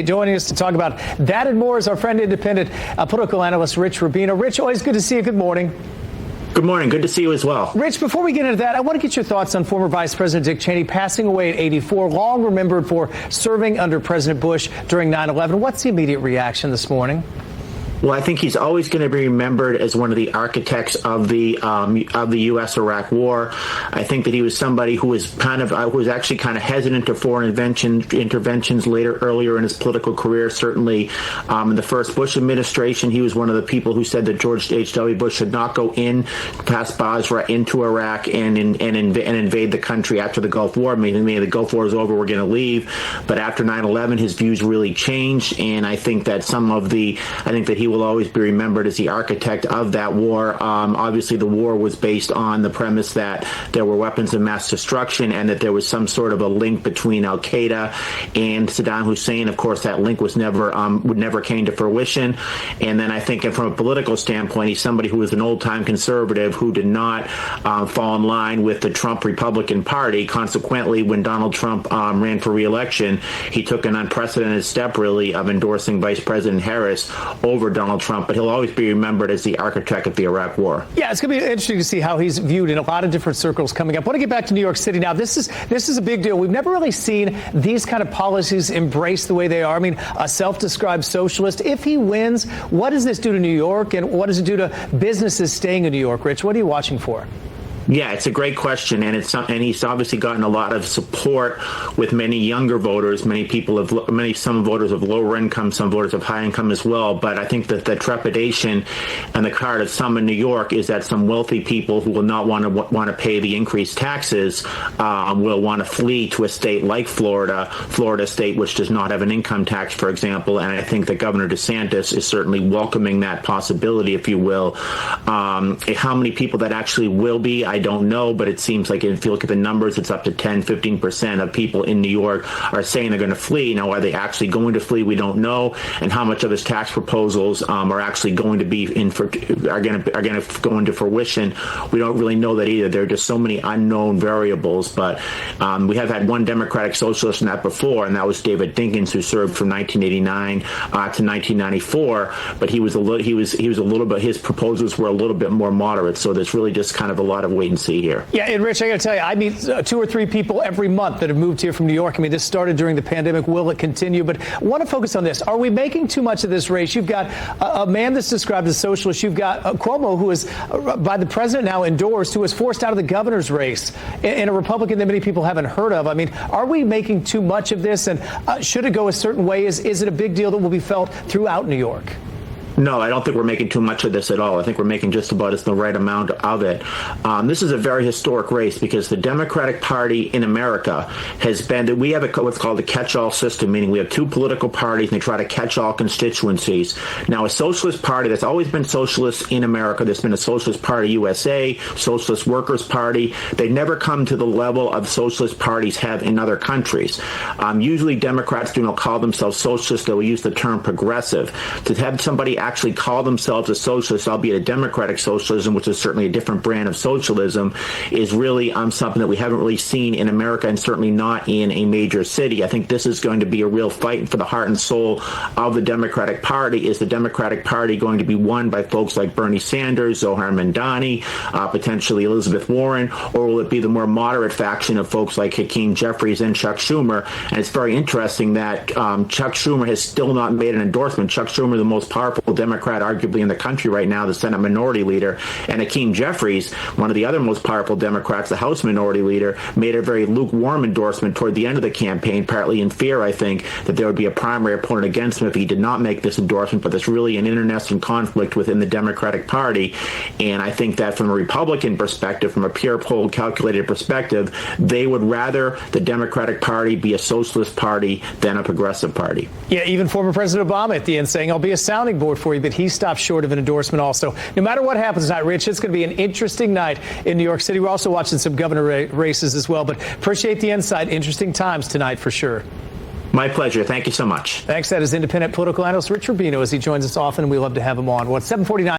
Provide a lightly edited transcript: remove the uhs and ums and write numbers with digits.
Joining us to talk about that and more is our friend, independent political analyst Rich Rubino. Rich, always good to see you. Good morning. Good morning. Good to see you as well. Rich, before we get into that, I want to get your thoughts on former Vice President Dick Cheney passing away at 84, long remembered for serving under President Bush during 9/11. What's the immediate reaction this morning? Well, I think he's always going to be remembered as one of the architects of the U.S.-Iraq War. I think that he was somebody who was actually kind of hesitant to foreign interventions earlier in his political career. Certainly, in the first Bush administration, he was one of the people who said that George H.W. Bush should not go in past Basra into Iraq and invade the country after the Gulf War. Maybe the Gulf War is over, we're going to leave. But after 9/11, his views really changed, and I think that he will always be remembered as the architect of that war. Obviously, the war was based on the premise that there were weapons of mass destruction and that there was some sort of a link between al-Qaeda and Saddam Hussein. Of course, that link was never came to fruition. And then I think from a political standpoint, he's somebody who was an old-time conservative who did not fall in line with the Trump Republican Party. Consequently, when Donald Trump ran for re-election, he took an unprecedented step, really, of endorsing Vice President Harris over Donald Trump, but he'll always be remembered as the architect of the Iraq War. Yeah, it's going to be interesting to see how he's viewed in a lot of different circles coming up. I want to get back to New York City now. This is a big deal. We've never really seen these kind of policies embraced the way they are. I mean, a self-described socialist. If he wins, what does this do to New York, and what does it do to businesses staying in New York? Rich, what are you watching for? Yeah, it's a great question, and he's obviously gotten a lot of support with many younger voters, some voters of lower income, some voters of high income as well. But I think that the trepidation and the card of some in New York is that some wealthy people who will not want to pay the increased taxes will want to flee to a state like Florida state, which does not have an income tax, for example. And I think that Governor DeSantis is certainly welcoming that possibility, if you will. How many people that actually will be, I don't know, but it seems like if you look at the numbers, it's up to 10-15% of people in New York are saying they're going to flee. Now, are they actually going to flee? We don't know. And how much of his tax proposals are actually going to be are going to go into fruition? We don't really know that either. There are just so many unknown variables. But we have had one Democratic socialist in that before, and that was David Dinkins, who served from 1989 to 1994. But he was a little bit. His proposals were a little bit more moderate. So there's really just kind of a lot of wait and see here. Yeah, and Rich, I got to tell you, I meet 2 or 3 people every month that have moved here from New York. I mean, this started during the pandemic. Will it continue? But I want to focus on this. Are we making too much of this race? You've got a man that's described as socialist. You've got Cuomo, who is, by the president now endorsed, who was forced out of the governor's race, and a Republican that many people haven't heard of. I mean, are we making too much of this? And should it go a certain way? Is it a big deal that will be felt throughout New York? No, I don't think we're making too much of this at all. I think we're making just about the right amount of it. This is a very historic race because the Democratic Party in America has been, we have what's called a catch-all system, meaning we have 2 political parties and they try to catch all constituencies. Now, a socialist party that's always been socialist in America, there's been a Socialist Party USA, Socialist Workers Party. They never come to the level of socialist parties have in other countries. Usually Democrats do not call themselves socialists. They will use the term progressive. To have somebody actually call themselves a socialist, albeit a democratic socialism, which is certainly a different brand of socialism, is really something that we haven't really seen in America, and certainly not in a major city. I think this is going to be a real fight for the heart and soul of the Democratic Party. Is the Democratic Party going to be won by folks like Bernie Sanders, Zohar Mamdani, potentially Elizabeth Warren, or will it be the more moderate faction of folks like Hakeem Jeffries and Chuck Schumer? And it's very interesting that Chuck Schumer has still not made an endorsement. Chuck Schumer, the most powerful Democrat arguably in the country right now, the Senate Minority Leader, and Hakeem Jeffries, one of the other most powerful Democrats, the House Minority Leader, made a very lukewarm endorsement toward the end of the campaign, partly in fear, I think, that there would be a primary opponent against him if he did not make this endorsement. But there's really an internecine conflict within the Democratic Party, and I think that from a Republican perspective, from a pure poll calculated perspective, they would rather the Democratic Party be a socialist party than a progressive party. Yeah, even former President Obama at the end saying, I'll be a sounding board for you, but he stopped short of an endorsement also. No matter what happens tonight, Rich, it's going to be an interesting night in New York City. We're also watching some governor races as well, but appreciate the insight. Interesting times tonight for sure. My pleasure. Thank you so much. Thanks. That is independent political analyst Rich Rubino as he joins us often. We love to have him on. 7:49.